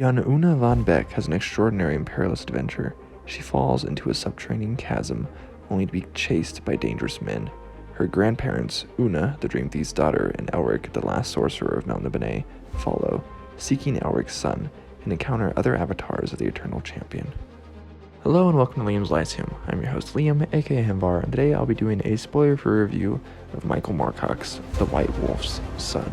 Young Una von Beck has an extraordinary and perilous adventure. She falls into a subterranean chasm, only to be chased by dangerous men. Her grandparents, Una, the Dream Thief's daughter, and Elric, the last sorcerer of Mount Lebanon, follow, seeking Elric's son, and encounter other avatars of the Eternal Champion. Hello and welcome to Liam's Lyceum. I'm your host Liam, aka Hemvar, and today I'll be doing a spoiler-free review of Michael Moorcock's The White Wolf's Son.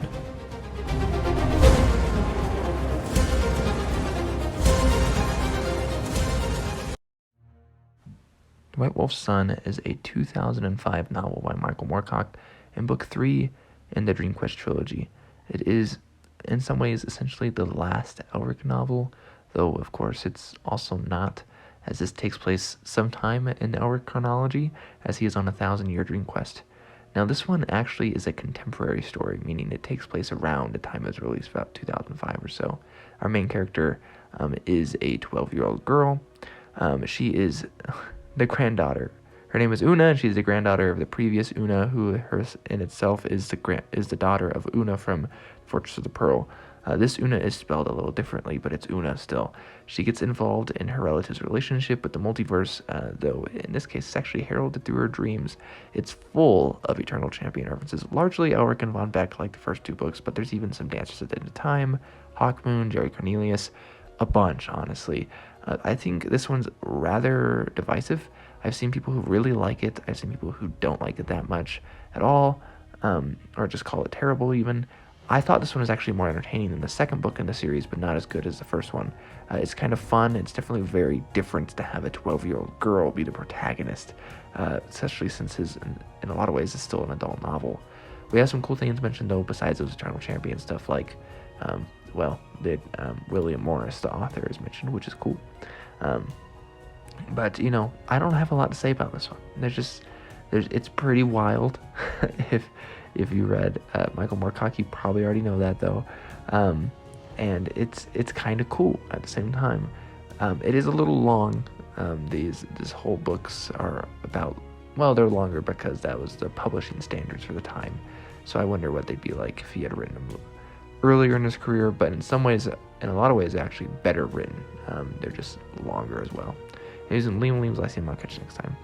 The White Wolf's Son is a 2005 novel by Michael Moorcock and book 3 in the Dreamquest Trilogy. It is, in some ways, essentially the last Elric novel, though, of course, it's also not, as this takes place sometime in Elric chronology, as he is on a 1,000-year dream quest. Now, this one actually is a contemporary story, meaning it takes place around the time it was released, about 2005 or so. Our main character is a 12-year-old girl. She is the granddaughter. Her name is Una, and she's the granddaughter of the previous Una, who in itself is the daughter of Una from Fortress of the Pearl. This Una is spelled a little differently, but it's Una still. She gets involved in her relative's relationship with the multiverse, though in this case it's actually heralded through her dreams. It's full of Eternal Champion references, largely Elric and Von Beck like the first two books, but there's even some Dancers at the End of Time, Hawkmoon, Jerry Cornelius, a bunch, honestly. I think this one's rather divisive. I've seen people who really like it. I've seen people who don't like it that much at all, or just call it terrible even. I thought this one was actually more entertaining than the second book in the series, but not as good as the first one. It's kind of fun. It's definitely very different to have a 12-year-old girl be the protagonist, especially since in a lot of ways, is still an adult novel. We have some cool things mentioned, though, besides those Eternal Champion stuff, like, William Morris, the author, is mentioned, which is cool. But, I don't have a lot to say about this one. It's pretty wild. If you read Michael Moorcock, you probably already know that, though. And it's kind of cool at the same time. It is a little long. These whole books are about, they're longer because that was the publishing standards for the time. So I wonder what they'd be like if he had written them earlier in his career, but in a lot of ways, actually better written. They're just longer as well. Here's Liam's Lyceum. I'll catch you next time.